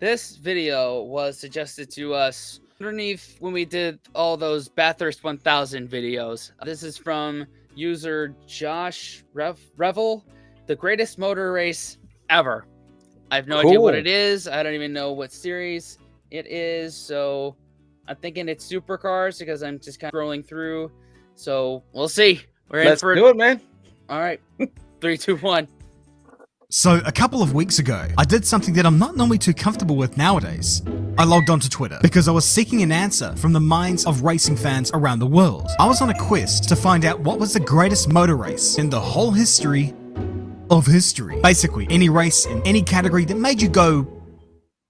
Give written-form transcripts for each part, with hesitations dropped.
This video was suggested to us underneath when we did all those Bathurst 1000 videos. This is from user Josh Revell, the greatest motor race ever. I have no idea what it is. I don't even know what series it is. So I'm thinking it's supercars because I'm just kind of scrolling through. So we'll see. Let's do it, man. All right. 3, 2, 1. So a couple of weeks ago, I did something that I'm not normally too comfortable with nowadays. I logged onto Twitter because I was seeking an answer from the minds of racing fans around the world. I was on a quest to find out what was the greatest motor race in the whole history of history. Basically, any race in any category that made you go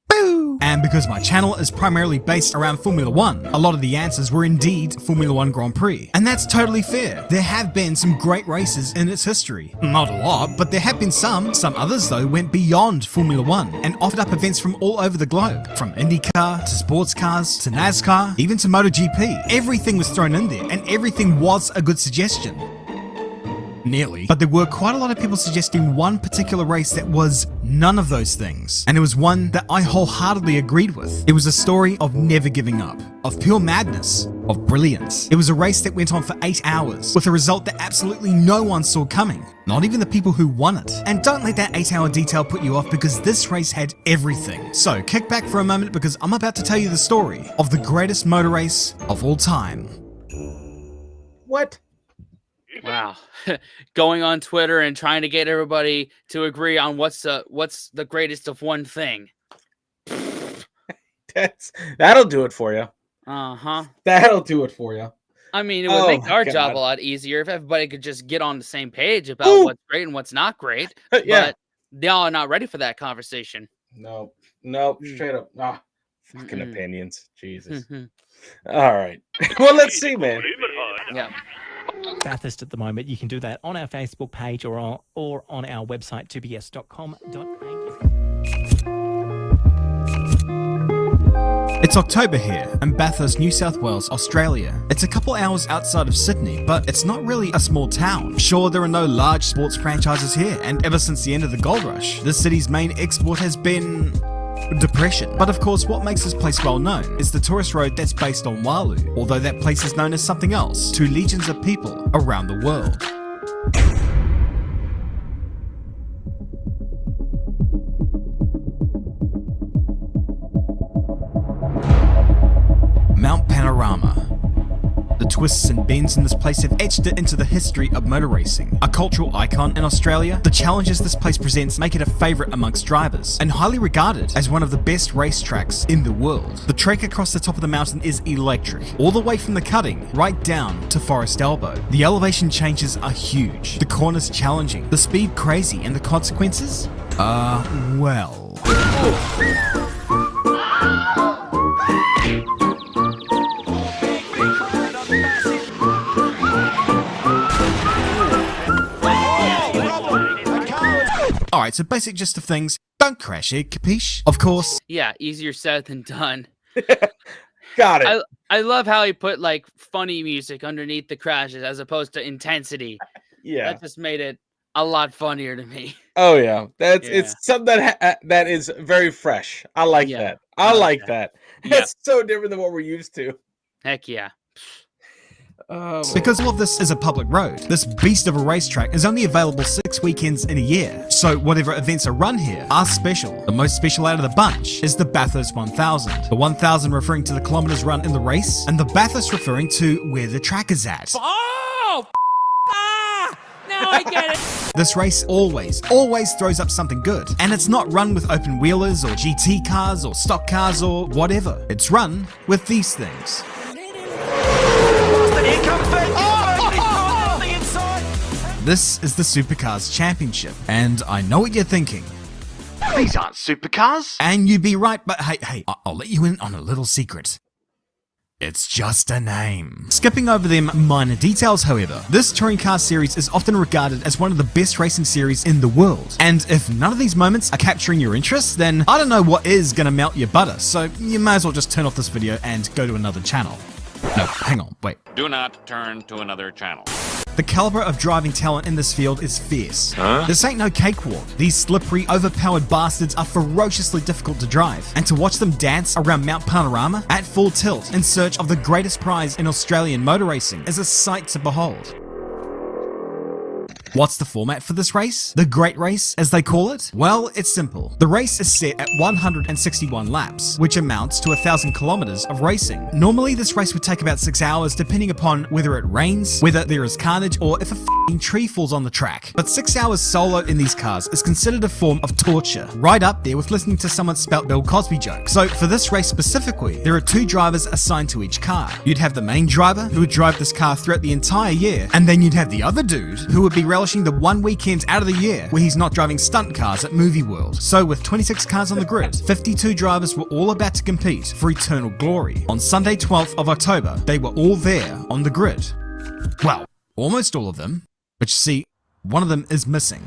boo. And because my channel is primarily based around Formula 1, a lot of the answers were indeed Formula 1 Grand Prix. And that's totally fair. There have been some great races in its history. Not a lot, but there have been some. Some others, though, went beyond Formula 1 and offered up events from all over the globe. From IndyCar, to sports cars, to NASCAR, even to MotoGP. Everything was thrown in there, and everything was a good suggestion. Nearly. But there were quite a lot of people suggesting one particular race that was none of those things. And it was one that I wholeheartedly agreed with. It was a story of never giving up, of pure madness, of brilliance. It was a race that went on for 8 hours, with a result that absolutely no one saw coming. Not even the people who won it. And don't let that 8-hour detail put you off, because this race had everything. So kick back for a moment, because I'm about to tell you the story of the greatest motor race of all time. What? Wow. Going on Twitter and trying to get everybody to agree on what's the greatest of one thing. That'll do it for you. Uh-huh. That'll do it for you. I mean, it would make our job a lot easier if everybody could just get on the same page about what's great and what's not great. Yeah. But y'all are not ready for that conversation. Nope. Straight up. Fucking opinions. Jesus. All right. Well, let's see, man. Yeah. Bathurst at the moment. You can do that on our Facebook page or on our website, 2bs.com.au. It's October here in Bathurst, New South Wales, Australia. It's a couple hours outside of Sydney, but it's not really a small town. Sure, there are no large sports franchises here, and ever since the end of the gold rush, this city's main export has been depression. But of course, what makes this place well known is the tourist road that's based on Walu, although that place is known as something else to legions of people around the world. Mount Panorama. The twists and bends in this place have etched it into the history of motor racing. A cultural icon in Australia, the challenges this place presents make it a favourite amongst drivers, and highly regarded as one of the best racetracks in the world. The trek across the top of the mountain is electric, all the way from the cutting right down to Forest Elbow. The elevation changes are huge, the corners challenging, the speed crazy, and the consequences? Well... Alright, so basic gist of things, don't crash here, capiche? Of course. Yeah, easier said than done. Got it. I love how he put like funny music underneath the crashes as opposed to intensity. Yeah. That just made it a lot funnier to me. Oh yeah. It's something that is very fresh. I like that. I like that. It's so different than what we're used to. Heck yeah. Because all of this is a public road, this beast of a racetrack is only available 6 weekends in a year. So whatever events are run here are special. The most special out of the bunch is the Bathurst 1000. The 1000 referring to the kilometers run in the race, and the Bathurst referring to where the track is at. Oh! Now I get it! This race always throws up something good. And it's not run with open wheelers or GT cars or stock cars or whatever. It's run with these things. This is the Supercars Championship, and I know what you're thinking. These aren't supercars? And you'd be right, but hey, I'll let you in on a little secret. It's just a name. Skipping over them minor details, however, this touring car series is often regarded as one of the best racing series in the world. And if none of these moments are capturing your interest, then I don't know what is gonna melt your butter, so you may as well just turn off this video and go to another channel. No, hang on, wait. Do not turn to another channel. The The caliber of driving talent in this field is fierce. This ain't no cakewalk. These slippery, overpowered bastards are ferociously difficult to drive, and to watch them dance around Mount Panorama at full tilt in search of the greatest prize in Australian motor racing is a sight to behold. What's the format for this race? The Great Race, as they call it? Well, it's simple. The race is set at 161 laps, which amounts to 1,000 kilometers of racing. Normally, this race would take about 6 hours, depending upon whether it rains, whether there is carnage, or if a f***ing tree falls on the track. But 6 hours solo in these cars is considered a form of torture, right up there with listening to someone spout Bill Cosby jokes. So for this race specifically, there are 2 drivers assigned to each car. You'd have the main driver, who would drive this car throughout the entire year, and then you'd have the other dude, who would be relishing the one weekend out of the year where he's not driving stunt cars at Movie World. So with 26 cars on the grid, 52 drivers were all about to compete for eternal glory. On Sunday 12th of October, they were all there on the grid. Well, almost all of them, but you see, one of them is missing.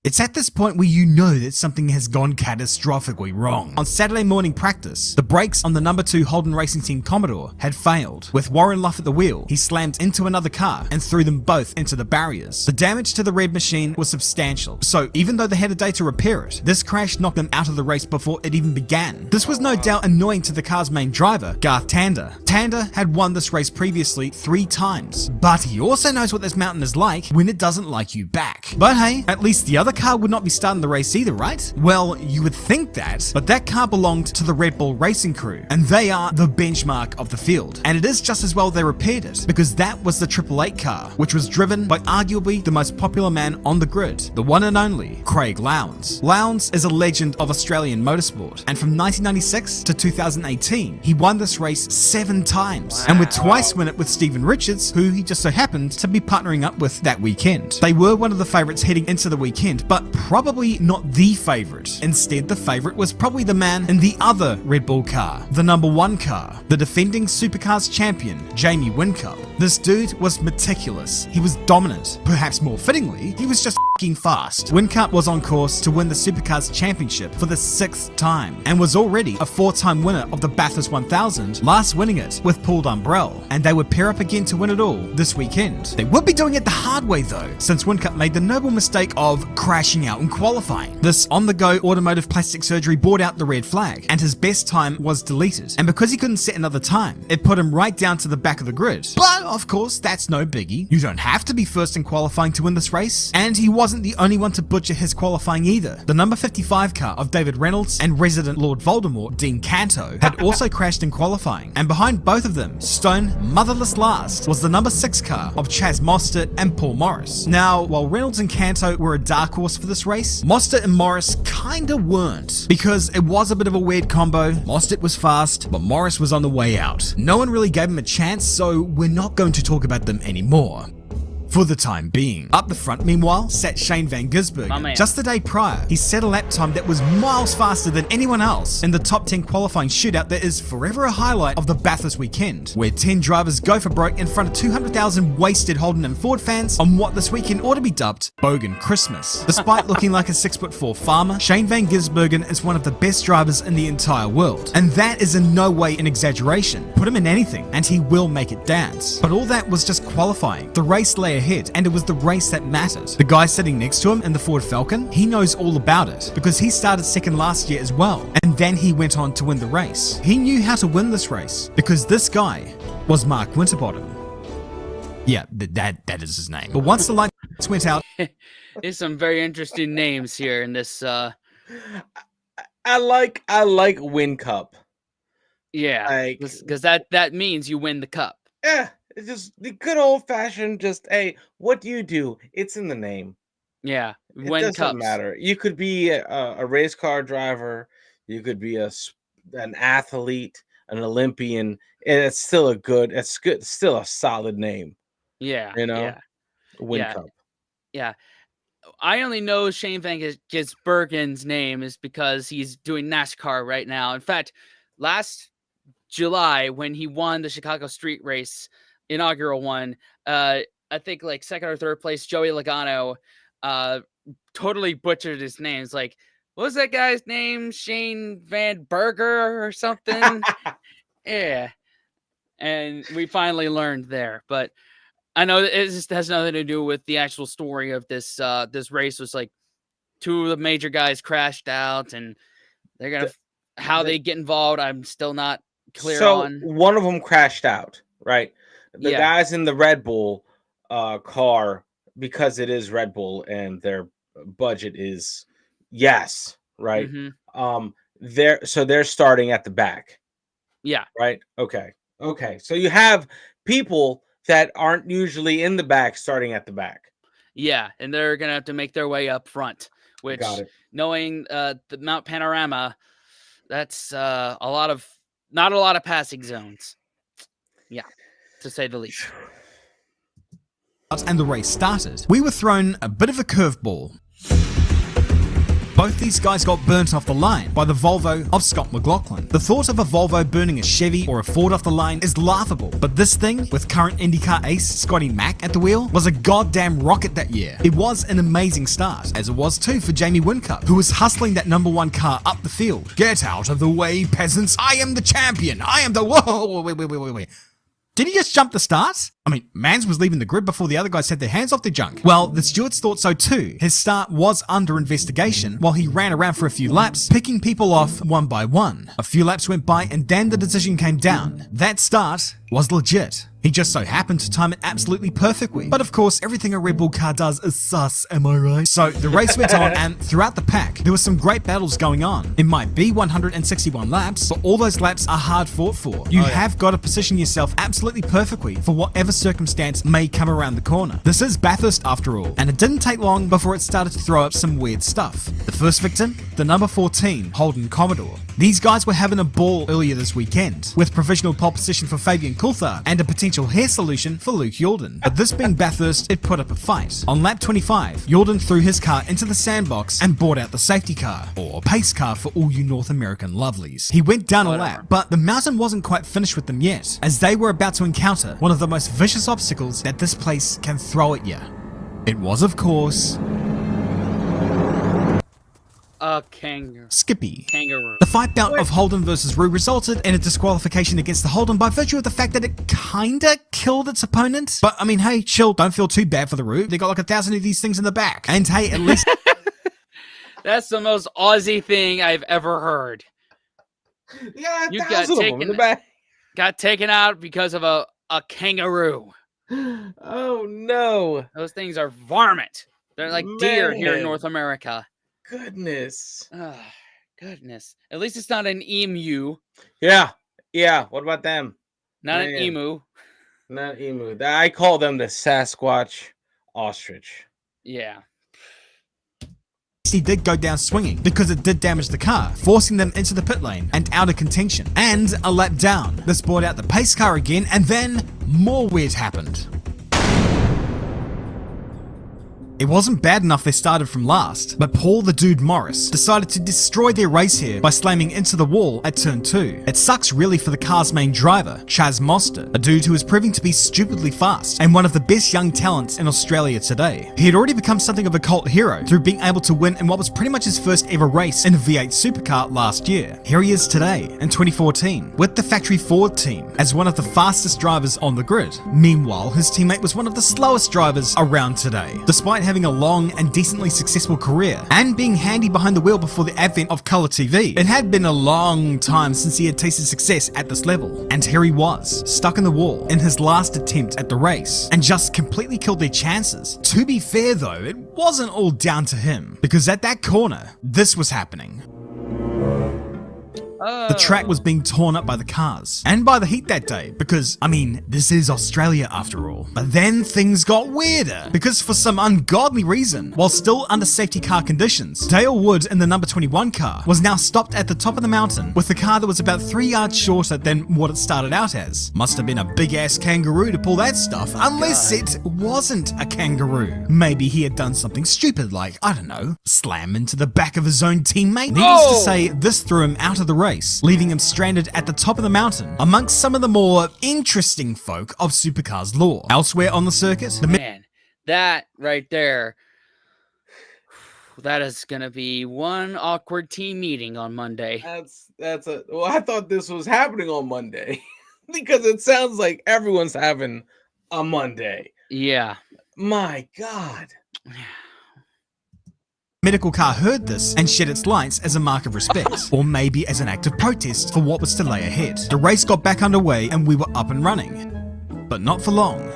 It's at this point where you know that something has gone catastrophically wrong. On Saturday morning practice, the brakes on the number 2 Holden Racing Team Commodore had failed. With Warren Luff at the wheel, he slammed into another car and threw them both into the barriers. The damage to the red machine was substantial, so even though they had a day to repair it, this crash knocked them out of the race before it even began. This was no doubt annoying to the car's main driver, Garth Tander. Tander had won this race previously 3 times, but he also knows what this mountain is like when it doesn't like you back. But hey, at least the other car would not be starting the race either, right? Well, you would think that, but that car belonged to the Red Bull Racing crew, and they are the benchmark of the field. And it is just as well they repaired it, because that was the 888 car, which was driven by arguably the most popular man on the grid, the one and only Craig Lowndes. Lowndes is a legend of Australian motorsport, and from 1996 to 2018, he won this race 7 times, and would twice win it with Stephen Richards, who he just so happened to be partnering up with that weekend. They were one of the favourites heading into the weekend, but probably not the favourite. Instead, the favourite was probably the man in the other Red Bull car, the number 1 car, the defending Supercars champion, Jamie Whincup. This dude was meticulous. He was dominant. Perhaps more fittingly, he was just f***ing fast. Whincup was on course to win the Supercars championship for the 6th time, and was already a 4-time winner of the Bathurst 1000, last winning it with Paul Dumbrell, and they would pair up again to win it all this weekend. They would be doing it the hard way though, since Whincup made the noble mistake of crashing out in qualifying. This on-the-go automotive plastic surgery brought out the red flag, and his best time was deleted. And because he couldn't set another time, it put him right down to the back of the grid. But of course, that's no biggie. You don't have to be first in qualifying to win this race. And he wasn't the only one to butcher his qualifying either. The number 55 car of David Reynolds and resident Lord Voldemort, Dean Canto, had also crashed in qualifying. And behind both of them, stone motherless last, was the number 6 car of Chaz Mostert and Paul Morris. Now, while Reynolds and Canto were a dark horse for this race, Mostert and Morris kinda weren't, because it was a bit of a weird combo. Mostert was fast, but Morris was on the way out. No one really gave him a chance, so we're not going to talk about them anymore. For the time being. Up the front, meanwhile, sat Shane Van Gisbergen. Just the day prior, he set a lap time that was miles faster than anyone else in the top 10 qualifying shootout that is forever a highlight of the Bathurst weekend, where 10 drivers go for broke in front of 200,000 wasted Holden and Ford fans on what this weekend ought to be dubbed Bogan Christmas. Despite looking like a 6'4" farmer, Shane Van Gisbergen is one of the best drivers in the entire world, and that is in no way an exaggeration. Put him in anything, and he will make it dance. But all that was just qualifying. The race lay ahead, and it was the race that mattered. The guy sitting next to him in the Ford Falcon, he knows all about it, because he started second last year as well, and then he went on to win the race. He knew how to win this race, because this guy was Mark Winterbottom. Yeah, that is his name. But once the lights went out... There's some very interesting names here in this... I like Win Cup. Yeah, because that means you win the cup. Yeah. It's just the good old fashioned, just, hey, what do you do? It's in the name. Yeah, it doesn't matter. You could be a race car driver. You could be an athlete, an Olympian, and it's still it's still a solid name. Yeah, you know, yeah. Win Cup. Yeah, I only know Shane Van Gisbergen's name is because he's doing NASCAR right now. In fact, last July when he won the Chicago Street Race inaugural one, I think like second or third place, Joey Logano totally butchered his name. It's like what was that guy's name? Shane Van Berger or something? Yeah. And we finally learned there. But I know that it just has nothing to do with the actual story of this this race. Was like two of the major guys crashed out, and they're gonna how they get involved. I'm still not clear on. One of them crashed out, right? The Yeah. guys in the Red Bull car, because it is Red Bull and their budget is right. Mhm. They're starting at the back, Yeah. right? Okay. So you have people that aren't usually in the back starting at the back. Yeah, and they're gonna have to make their way up front. Which, Got it. knowing the Mount Panorama, that's not a lot of passing zones. Yeah, to say the least. And the race started, we were thrown a bit of a curveball. Both these guys got burnt off the line by the Volvo of Scott McLaughlin. The thought of a Volvo burning a Chevy or a Ford off the line is laughable, but this thing, with current IndyCar ace Scotty Mack at the wheel, was a goddamn rocket that year. It was an amazing start, as it was too for Jamie Whincup, who was hustling that #1 car up the field. Get out of the way, peasants! I am the champion! I am the— whoa, wait. Did he just jump the start? I mean, Mans was leaving the grid before the other guys had their hands off their junk. Well, the stewards thought so too. His start was under investigation while he ran around for a few laps, picking people off one by one. A few laps went by and then the decision came down. That start was legit. He just so happened to time it absolutely perfectly. But of course, everything a Red Bull car does is sus, am I right? So the race went on, and throughout the pack, there were some great battles going on. It might be 161 laps, but all those laps are hard fought for. You have got to position yourself absolutely perfectly for whatever circumstance may come around the corner. This is Bathurst after all, and it didn't take long before it started to throw up some weird stuff. The first victim, the number 14, Holden Commodore. These guys were having a ball earlier this weekend, with provisional pole position for Fabian Coulthard and a potential hair solution for Luke Yordan. But this being Bathurst, it put up a fight. On lap 25, Yordan threw his car into the sandbox and brought out the safety car, or pace car for all you North American lovelies. He went down a lap, but the mountain wasn't quite finished with them yet, as they were about to encounter one of the most vicious obstacles that this place can throw at you. It was, of course, A kangaroo. Skippy. Kangaroo. The fight bout of Holden versus Rue resulted in a disqualification against the Holden by virtue of the fact that it kinda killed its opponent. But I mean, hey, chill, don't feel too bad for the Rue. They got like 1,000 of these things in the back. And hey, at least That's the most Aussie thing I've ever heard. Yeah, You got taken out because of a kangaroo. Oh no. Those things are varmint. They're like deer here in Man. North America. Goodness. Oh, goodness. At least it's not an emu. Yeah. What about them? Not an Man. emu. Not emu. I call them the Sasquatch ostrich. Yeah. he did go down swinging because it did damage the car, forcing them into the pit lane and out of contention. And a lap down, this brought out the pace car again, and then more weird happened. It wasn't bad enough they started from last, but Paul the Dude Morris decided to destroy their race here by slamming into the wall at turn 2. It sucks really for the car's main driver, Chaz Moster, a dude who is proving to be stupidly fast and one of the best young talents in Australia today. He had already become something of a cult hero through being able to win in what was pretty much his first ever race in a V8 supercar last year. Here he is today, in 2014, with the factory Ford team as one of the fastest drivers on the grid. Meanwhile, his teammate was one of the slowest drivers around today. Despite having a long and decently successful career and being handy behind the wheel before the advent of colour TV, it had been a long time since he had tasted success at this level. And here he was, stuck in the wall in his last attempt at the race, and just completely killed their chances. To be fair though, it wasn't all down to him, because at that corner, this was happening. The track was being torn up by the cars, and by the heat that day, because, I mean, this is Australia after all. But then things got weirder, because for some ungodly reason, while still under safety car conditions, Dale Wood in the number 21 car was now stopped at the top of the mountain with the car that was about 3 yards shorter than what it started out as. Must have been a big ass kangaroo to pull that stuff, unless it wasn't a kangaroo. Maybe he had done something stupid like, I don't know, slam into the back of his own teammate. Needless to say, this threw him out of the race, leaving him stranded at the top of the mountain amongst some of the more interesting folk of supercars lore. Elsewhere on the circuit, the Man, that right there. that is gonna be one awkward team meeting on Monday. Well, I thought this was happening on Monday because it sounds like everyone's having a Monday. Yeah. My God. Medical car heard this and shed its lights as a mark of respect, or maybe as an act of protest for what was to lay ahead. The race got back underway and we were up and running, but not for long.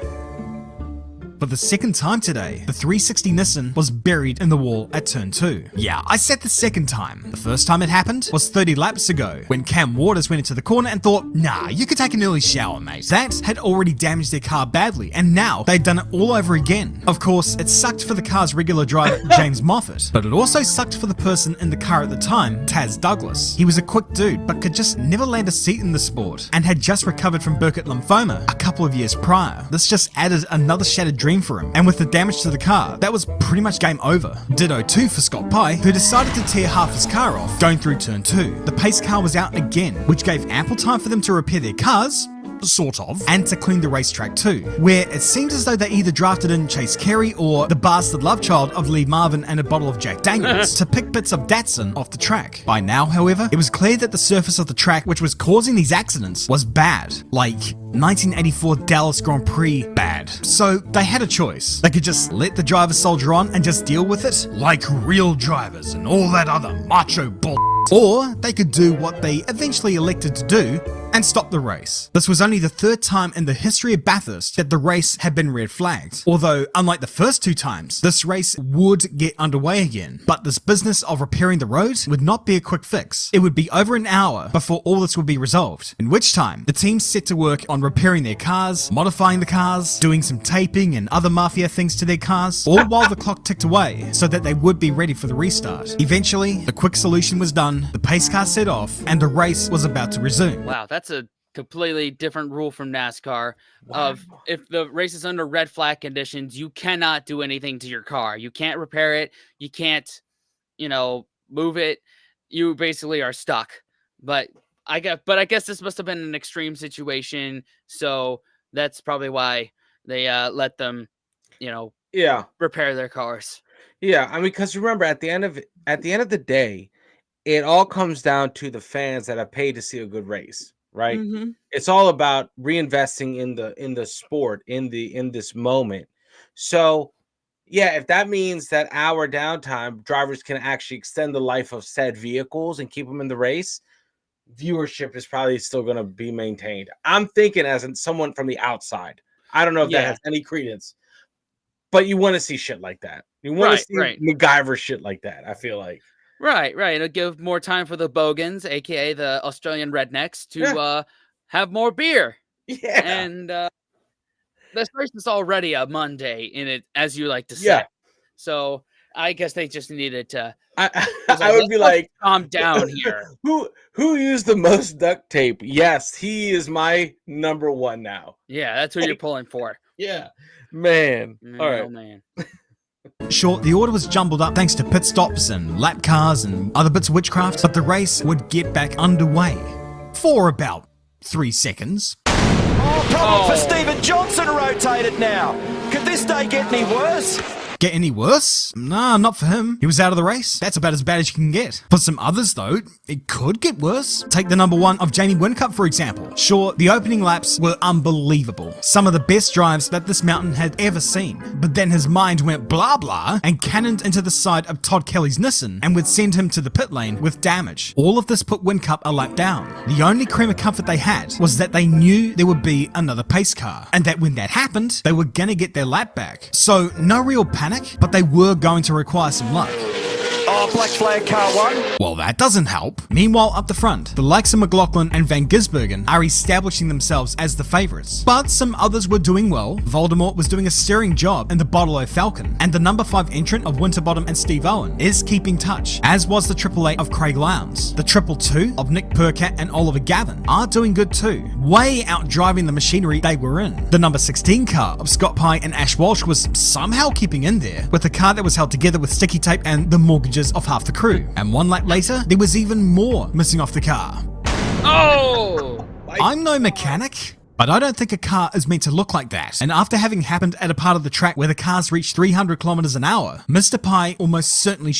For the second time today, the 360 Nissan was buried in the wall at turn 2. Yeah, I said the second time. The first time it happened was 30 laps ago, when Cam Waters went into the corner and thought, nah, you could take an early shower, mate. That had already damaged their car badly, and now they'd done it all over again. Of course, it sucked for the car's regular driver, James Moffat, but it also sucked for the person in the car at the time, Taz Douglas. He was a quick dude, but could just never land a seat in the sport, and had just recovered from Burkitt lymphoma a couple of years prior. This just added another shattered dream for him, and with the damage to the car, that was pretty much game over. Ditto too for Scott Pye, who decided to tear half his car off going through turn 2. The pace car was out again, which gave ample time for them to repair their cars, sort of, and to clean the racetrack too, where it seemed as though they either drafted in Chase Carey or the bastard love child of Lee Marvin and a bottle of Jack Daniels to pick bits of Datsun off the track. By now, however, it was clear that the surface of the track which was causing these accidents was bad, like 1984 Dallas Grand Prix bad. So they had a choice. They could just let the drivers soldier on and just deal with it, like real drivers and all that other macho bull. Or they could do what they eventually elected to do and stop the race. This was only the third time in the history of Bathurst that the race had been red flagged. Although, unlike the first 2 times, this race would get underway again. But this business of repairing the road would not be a quick fix. It would be over an hour before all this would be resolved. In which time, the teams set to work on repairing their cars, modifying the cars, doing some taping and other mafia things to their cars, all while the clock ticked away so that they would be ready for the restart. Eventually, the quick solution was done, the pace car set off, and the race was about to resume. Wow, that's a completely different rule from NASCAR. Of if the race is under red flag conditions, you cannot do anything to your car. You can't repair it. You can't, move it. You basically are stuck. But I guess this must have been an extreme situation, so that's probably why they let them, repair their cars. Yeah, I mean, because remember, at the end of the day, it all comes down to the fans that have paid to see a good race, right? Mm-hmm. It's all about reinvesting in the sport, in this moment. So, yeah, if that means that hour downtime, drivers can actually extend the life of said vehicles and keep them in the race, viewership is probably still going to be maintained. I'm thinking as someone from the outside. I don't know if that has any credence, but you want to see shit like that. You want to see MacGyver shit like that, I feel like. Right. It'll give more time for the Bogans, aka the Australian rednecks, to have more beer. Yeah. And this race is already a Monday in it, as you like to say. Yeah. So I guess they just needed to. I would be like, calm down here. Who used the most duct tape? Yes, he is my number one now. Yeah, that's who you're pulling for. Yeah, man. All right, man. Sure, the order was jumbled up thanks to pit stops and lap cars and other bits of witchcraft, but the race would get back underway for about 3 seconds. Problem for Stephen Johnson rotated now. Could this day get any worse? Get any worse? Nah, not for him. He was out of the race. That's about as bad as you can get. For some others, though, it could get worse. Take the number 1 of Jamie Whincup, for example. Sure, the opening laps were unbelievable. Some of the best drives that this mountain had ever seen. But then his mind went blah blah and cannoned into the side of Todd Kelly's Nissan and would send him to the pit lane with damage. All of this put Whincup a lap down. The only cream of comfort they had was that they knew there would be another pace car, and that when that happened, they were gonna get their lap back. So no real panic, but they were going to require some luck. Oh, black flag car 1. Well, that doesn't help. Meanwhile, up the front, the likes of McLaughlin and Van Gisbergen are establishing themselves as the favourites. But some others were doing well. Voldemort was doing a stirring job in the Bottle O Falcon, and the number 5 entrant of Winterbottom and Steve Owen is keeping touch, as was the 888 of Craig Lowndes. The 222 of Nick Percat and Oliver Gavin are doing good too, way out driving the machinery they were in. The number 16 car of Scott Pye and Ash Walsh was somehow keeping in there, with a car that was held together with sticky tape and the mortgages of half the crew. And 1 lap later, there was even more missing off the car. Oh! I'm no mechanic, but I don't think a car is meant to look like that. And after having happened at a part of the track where the cars reached 300 kilometers an hour, Mr. Pye almost certainly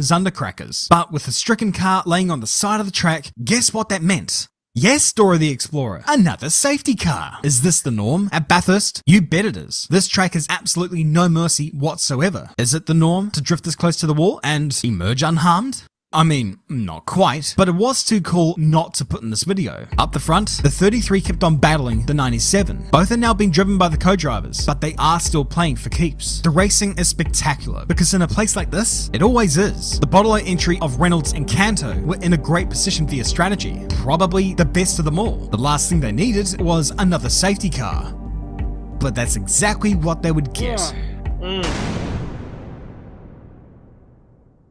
Zundercrackers. But with a stricken car laying on the side of the track, guess what that meant? Yes, Dora the Explorer, another safety car. Is this the norm at Bathurst? You bet it is. This track has absolutely no mercy whatsoever. Is it the norm to drift this close to the wall and emerge unharmed? I mean, not quite, but it was too cool not to put in this video. Up the front, the 33 kept on battling the 97. Both are now being driven by the co-drivers, but they are still playing for keeps. The racing is spectacular, because in a place like this, it always is. The bottle entry of Reynolds and Canto were in a great position via strategy, probably the best of them all. The last thing they needed was another safety car. But that's exactly what they would get.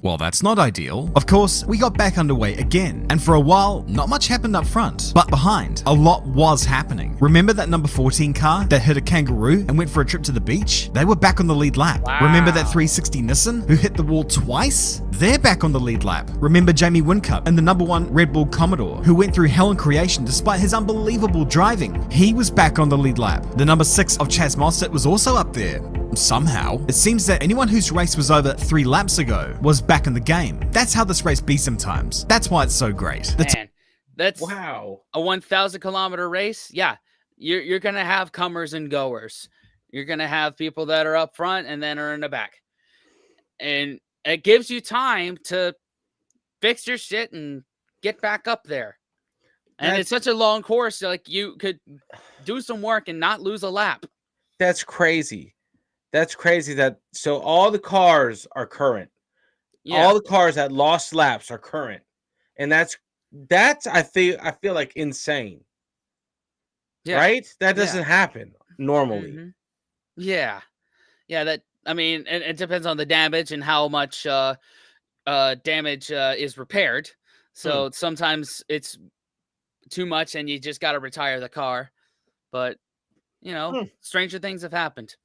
Well, that's not ideal. Of course, we got back underway again, and for a while, not much happened up front, but behind, a lot was happening. Remember that number 14 car that hit a kangaroo and went for a trip to the beach? They were back on the lead lap. Wow. Remember that 360 Nissan who hit the wall twice? They're back on the lead lap. Remember Jamie Whincup and the number 1 Red Bull Commodore who went through hell in creation despite his unbelievable driving? He was back on the lead lap. The number 6 of Chaz Mostert was also up there. Somehow, it seems that anyone whose race was over 3 laps ago was back in the game. That's how this race be sometimes. That's why it's so great. Man, that's Wow. a 1,000 kilometer race. Yeah, you're gonna have comers and goers. You're gonna have people that are up front and then are in the back, and it gives you time to fix your shit and get back up there. And it's such a long course, like you could do some work and not lose a lap. That's crazy. That's crazy that so all the cars are current. Yeah. All the cars that lost laps are current. And that's I feel like insane. Yeah. Right? That doesn't happen normally. Mhm. Yeah. Yeah, that I mean, and it depends on the damage and how much damage is repaired. So sometimes it's too much and you just got to retire the car. But, you know, stranger things have happened.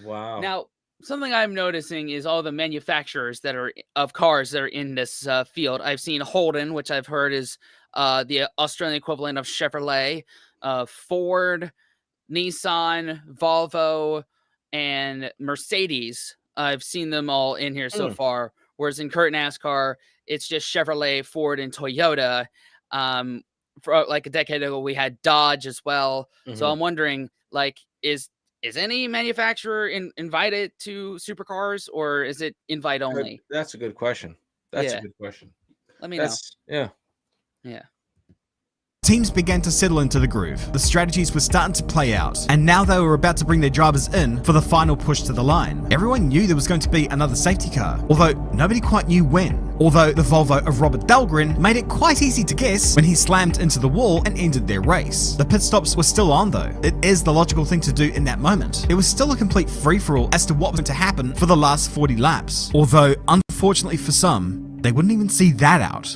Wow. Now, something I'm noticing is all the manufacturers that are of cars that are in this field. I've seen Holden, which I've heard is the Australian equivalent of Chevrolet, Ford, Nissan, Volvo, and Mercedes. I've seen them all in here so far. Whereas in current NASCAR, it's just Chevrolet, Ford, and Toyota. For like a decade ago, we had Dodge as well. So I'm wondering, like, is any manufacturer invited to supercars, or is it invite only? That's a good question. That's a good question. Let me know. Yeah. Yeah. Teams began to settle into the groove. The strategies were starting to play out, and now they were about to bring their drivers in for the final push to the line. Everyone knew there was going to be another safety car, although nobody quite knew when. Although the Volvo of Robert Dahlgren made it quite easy to guess when he slammed into the wall and ended their race. The pit stops were still on though. It is the logical thing to do in that moment. It was still a complete free-for-all as to what was going to happen for the last 40 laps. Although, unfortunately for some, they wouldn't even see that out.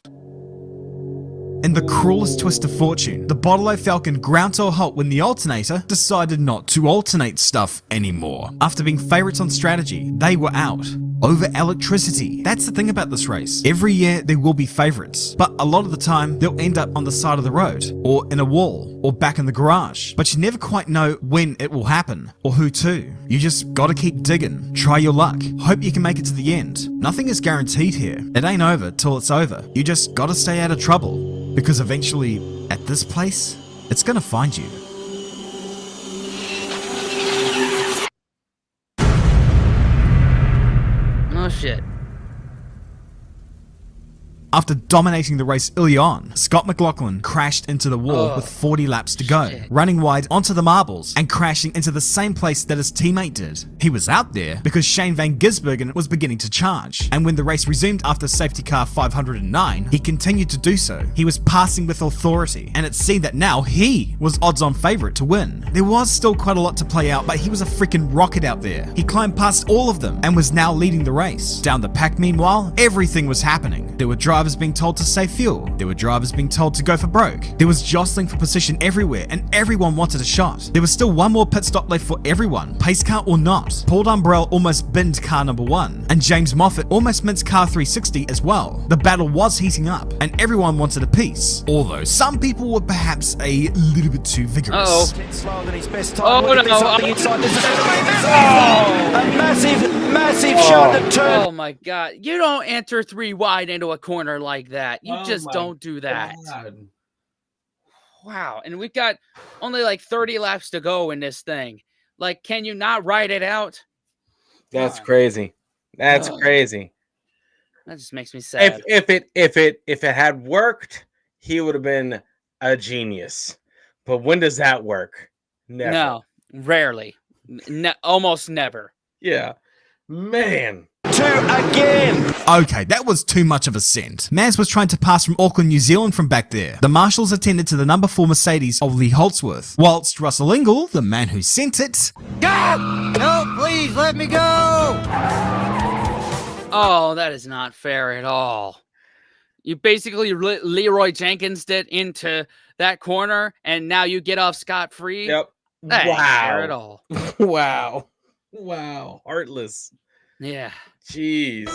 In the cruelest twist of fortune, the Bottle Falcon ground to a halt when the alternator decided not to alternate stuff anymore. After being favourites on strategy, they were out. Over electricity. That's the thing about this race. Every year there will be favourites, but a lot of the time they'll end up on the side of the road, or in a wall, or back in the garage. But you never quite know when it will happen, or who to. You just gotta keep digging, try your luck, hope you can make it to the end. Nothing is guaranteed here. It ain't over till it's over. You just gotta stay out of trouble. Because eventually, at this place, it's gonna find you. Oh shit. After dominating the race early on, Scott McLaughlin crashed into the wall with 40 laps to go, running wide onto the marbles and crashing into the same place that his teammate did. He was out there because Shane Van Gisbergen was beginning to charge, and when the race resumed after safety car 509, he continued to do so. He was passing with authority, and it seemed that now he was odds-on favourite to win. There was still quite a lot to play out, but he was a freaking rocket out there. He climbed past all of them and was now leading the race. Down the pack, meanwhile, everything was happening. There were drivers being told to save fuel. There were drivers being told to go for broke. There was jostling for position everywhere, and everyone wanted a shot. There was still one more pit stop left for everyone, pace car or not. Paul Dumbrell almost binned car number 1, and James Moffat almost minced car 360 as well. The battle was heating up, and everyone wanted a piece. Although some people were perhaps a little bit too vigorous. Slower than his best time. Oh, no. Something inside. This is a massive shot the turn. Oh my God. You don't enter 3 wide into a corner like that. You Oh just my don't do that. God. Wow. And we've got only like 30 laps to go in this thing. Like, can you not ride it out? That's God. crazy. That's Ugh. crazy. That just makes me sad. If it had worked, he would have been a genius. But when does that work? Never. No, rarely. Almost never. Yeah. Man. 2 again. Okay, that was too much of a send. Maz was trying to pass from Auckland, New Zealand from back there. The marshals attended to the number 4 Mercedes of Lee Holdsworth, whilst Russell Ingall, the man who sent it, No, please let me go. Oh, that is not fair at all. You basically Leroy Jenkins it into that corner, and now you get off scot-free? Yep. That ain't fair at Wow. all. Wow. Wow. Heartless. Yeah. Jeez.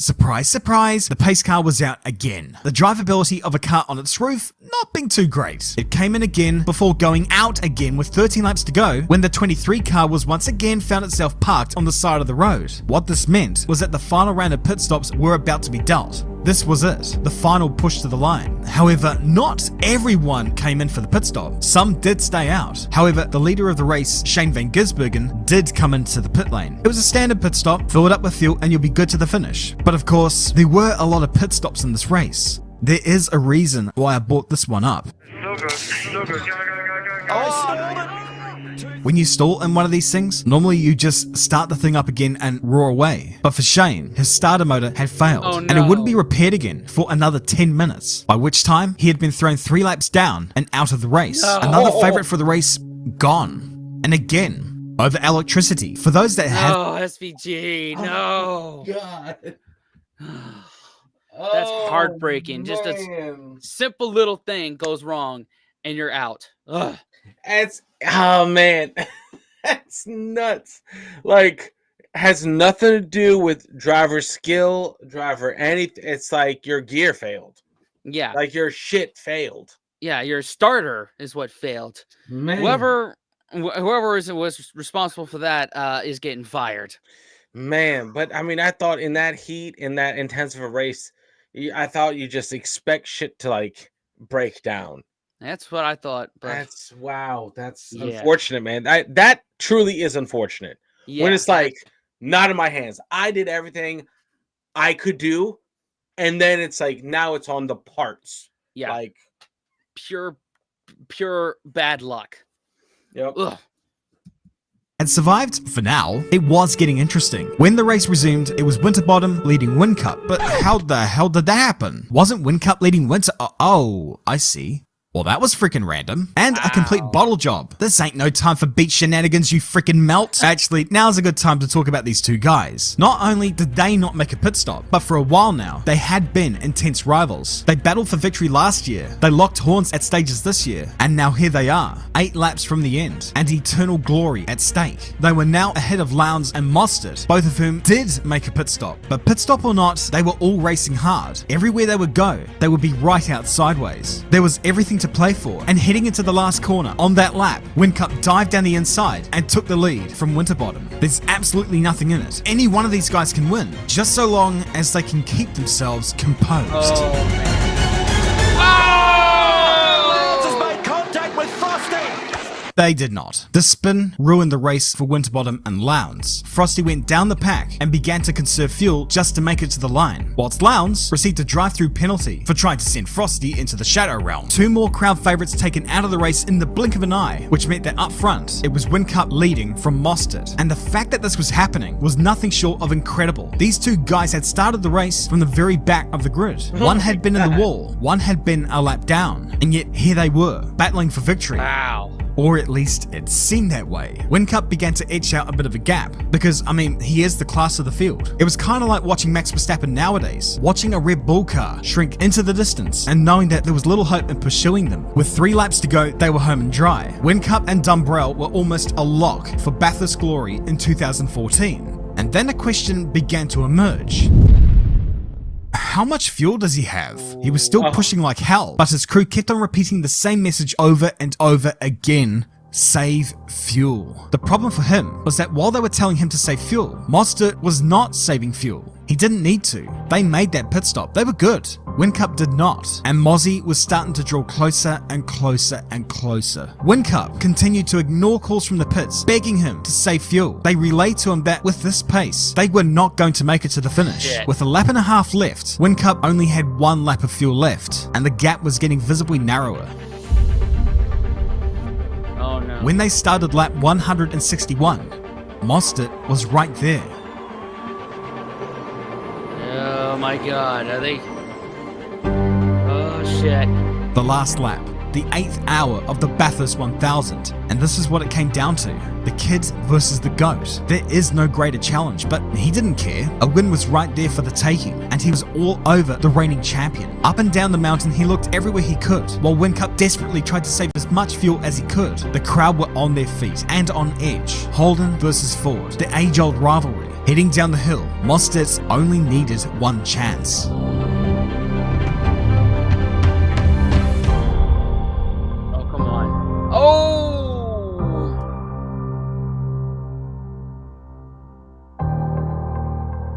surprise, surprise, the pace car was out again. The drivability of a car on its roof not being too great. It came in again before going out again with 13 laps to go when the 23 car was once again found itself parked on the side of the road. What this meant was that the final round of pit stops were about to be dealt. This was it, the final push to the line. However, not everyone came in for the pit stop. Some did stay out. However, the leader of the race, Shane van Gisbergen, did come into the pit lane. It was a standard pit stop, fill it up with fuel and you'll be good to the finish. But of course, there were a lot of pit stops in this race. There is a reason why I brought this one up. When you stall in one of these things, normally you just start the thing up again and roar away. But for Shane, his starter motor had failed, and it wouldn't be repaired again for another 10 minutes, by which time he had been thrown 3 laps down and out of the race. Another favourite for the race, gone. And again, over electricity. For those that have... No, SVG, no. God. That's heartbreaking. Just a simple little thing goes wrong and you're out. Ugh. It's, oh man, that's nuts. Like, has nothing to do with driver skill, driver anything. It's like your gear failed. Yeah. Like your shit failed. Yeah, your starter is what failed. Man. Whoever was responsible for that is getting fired. Man, but I mean, I thought in that heat, in that intensive a race, I thought you just expect shit to like break down. That's what I thought. But That's wow. That's Yeah. unfortunate, man. That truly is unfortunate. yeah, When it's like not in my hands. I did everything I could do, and then it's like now it's on the parts. yeah, Like, pure bad luck. yep. Ugh. and survived for now. It was getting interesting. When the race resumed, it was Winterbottom leading Whincup. But how the hell did that happen? Wasn't Whincup leading Winter? Oh, I see. Well, that was freaking random. And a complete bottle job. This ain't no time for beach shenanigans, you freaking melt. Actually, now's a good time to talk about these two guys. Not only did they not make a pit stop, but for a while now, they had been intense rivals. They battled for victory last year. They locked horns at stages this year. And now here they are, 8 laps from the end, and eternal glory at stake. They were now ahead of Lowndes and Mostert, both of whom did make a pit stop. But pit stop or not, they were all racing hard. Everywhere they would go, they would be right out sideways. There was everything to play for, and heading into the last corner on that lap, Whincup dived down the inside and took the lead from Winterbottom. There's absolutely nothing in it. Any one of these guys can win, just so long as they can keep themselves composed. Lowndes has made contact with Frosty. They did not. The spin ruined the race for Winterbottom and Lowndes. Frosty went down the pack and began to conserve fuel just to make it to the line, whilst Lowndes received a drive-through penalty for trying to send Frosty into the shadow realm. 2 more crowd favourites taken out of the race in the blink of an eye, which meant that up front, it was Whincup leading from Mostert. And the fact that this was happening was nothing short of incredible. These 2 guys had started the race from the very back of the grid. One had been in the wall, one had been a lap down, and yet here they were, battling for victory. Wow. Or at least it seemed that way. Whincup began to etch out a bit of a gap, because, I mean, he is the class of the field. It was kind of like watching Max Verstappen nowadays, watching a Red Bull car shrink into the distance and knowing that there was little hope in pursuing them. With 3 laps to go, they were home and dry. Whincup and Dumbrell were almost a lock for Bathurst glory in 2014. And then a question began to emerge. How much fuel does he have? He was still pushing like hell, but his crew kept on repeating the same message over and over again save fuel. The problem for him was that while they were telling him to save fuel, Mostert was not saving fuel. He didn't need to. They made that pit stop. They were good. Whincup did not. And Mozzie was starting to draw closer and closer and closer. Whincup continued to ignore calls from the pits, begging him to save fuel. They relayed to him that with this pace, they were not going to make it to the finish. Shit. With a lap and a half left, Whincup only had 1 lap of fuel left, and the gap was getting visibly narrower. Oh no. When they started lap 161, Mostert was right there. Oh my god, are they? Oh shit. The last lap, the 8th hour of the Bathurst 1000, and this is what it came down to. The kid versus the goat. There is no greater challenge, but he didn't care. A win was right there for the taking, and he was all over the reigning champion. Up and down the mountain, he looked everywhere he could, while Whincup desperately tried to save as much fuel as he could. The crowd were on their feet and on edge. Holden versus Ford, the age-old rivalry. Heading down the hill, Mostert only needed 1 chance. Oh come on. Oh.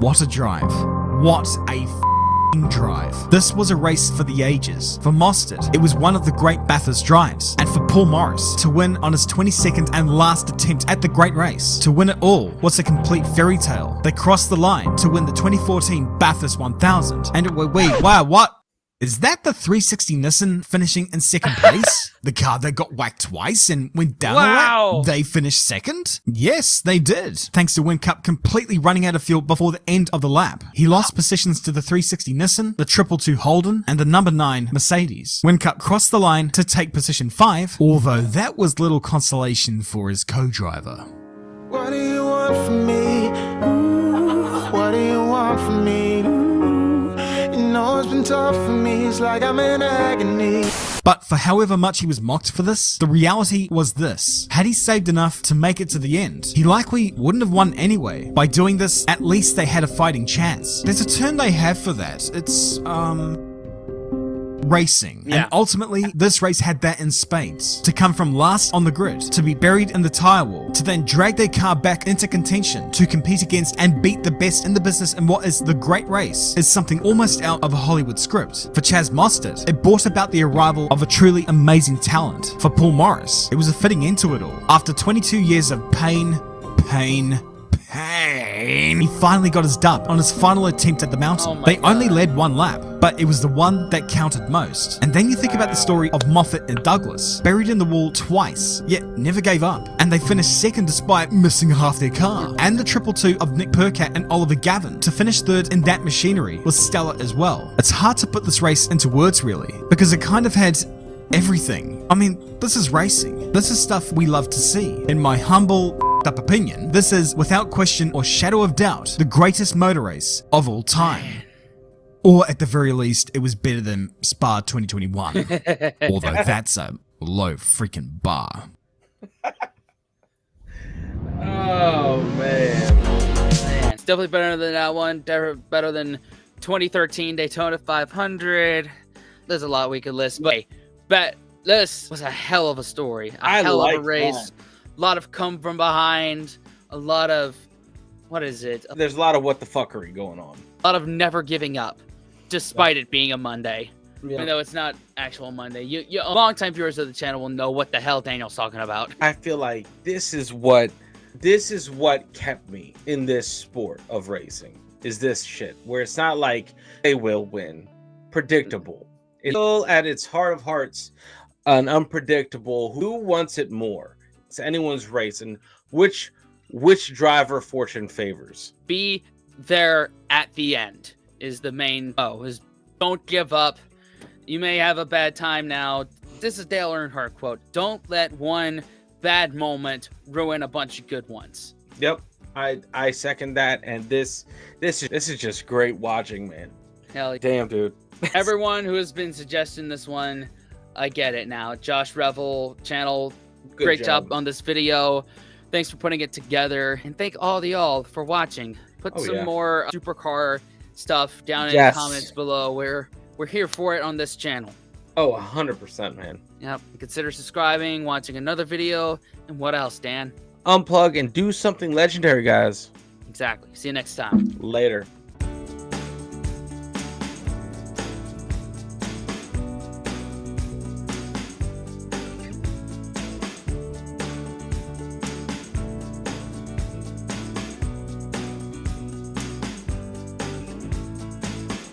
What a drive. What a f***ing drive. This was a race for the ages. For Mostert, it was one of the great Bathurst drives. And for Paul Morris, to win on his 22nd and last attempt at the great race, to win it all was a complete fairy tale. They crossed the line to win the 2014 Bathurst 1000. And wow, what? Is that the 360 Nissan finishing in 2nd place? The car that got whacked twice and went down a Wow. lap? They finished 2nd? Yes, they did. Thanks to Whincup completely running out of fuel before the end of the lap. He lost positions to the 360 Nissan, the 222 Holden, and the number 9 Mercedes. Whincup crossed the line to take position 5, although that was little consolation for his co-driver. What do you want from me? Ooh, what do you want from me? Ooh, you know it's been tough for me, it's like I'm in agony. But for however much he was mocked for this, the reality was this. Had he saved enough to make it to the end, he likely wouldn't have won anyway. By doing this, at least they had a fighting chance. There's a term they have for that. It's, racing. Yeah. And ultimately, this race had that in spades. To come from last on the grid, to be buried in the tyre wall, to then drag their car back into contention, to compete against and beat the best in the business in what is the great race, is something almost out of a Hollywood script. For Chaz Mostert, it brought about the arrival of a truly amazing talent. For Paul Morris, it was a fitting end to it all. After 22 years of pain, he finally got his dub on his final attempt at the mountain. Oh my they God. only led 1 lap, but it was the one that counted most. And then you think about the story of Moffat and Douglas, buried in the wall twice, yet never gave up. And they finished 2nd despite missing half their car. And the 222 of Nick Percat and Oliver Gavin to finish 3rd in that machinery was stellar as well. It's hard to put this race into words really, because it kind of had everything. I mean, this is racing. This is stuff we love to see. In my humble up opinion, this is, without question or shadow of doubt, the greatest motor race of all time. Or at the very least, it was better than Spa 2021. Although that's a low freaking bar. Oh man, it's definitely better than that one. Better than 2013 Daytona 500. There's a lot we could list, but this was a hell of a story. A hell of a race. A lot of come from behind. A lot of There's a lot of what the fuckery going on. A lot of never giving up, despite it being a Monday. Yeah. Even though it's not actual Monday. You longtime viewers of the channel will know what the hell Daniel's talking about. I feel like this is what kept me in this sport of racing. Is this shit where it's not like they will win, predictable. It's still at its heart of hearts, an unpredictable. Who wants it more? It's anyone's race, and which driver fortune favors. Be there at the end is the main is don't give up. You may have a bad time now. This is Dale Earnhardt quote. Don't let one bad moment ruin a bunch of good ones. Yep, I second that, and this is just great watching, man. Hell yeah. Damn, dude. Everyone who has been suggesting this one, I get it now. Josh Revell channel, Good great job on this video. Thanks for putting it together, and thank all y'all for watching. Put some more supercar stuff down in the comments below. We're here for it on this channel. Oh, 100%, man. Yep. Consider subscribing, watching another video, and what else, Dan? Unplug and do something legendary, guys. Exactly. See you next time. Later.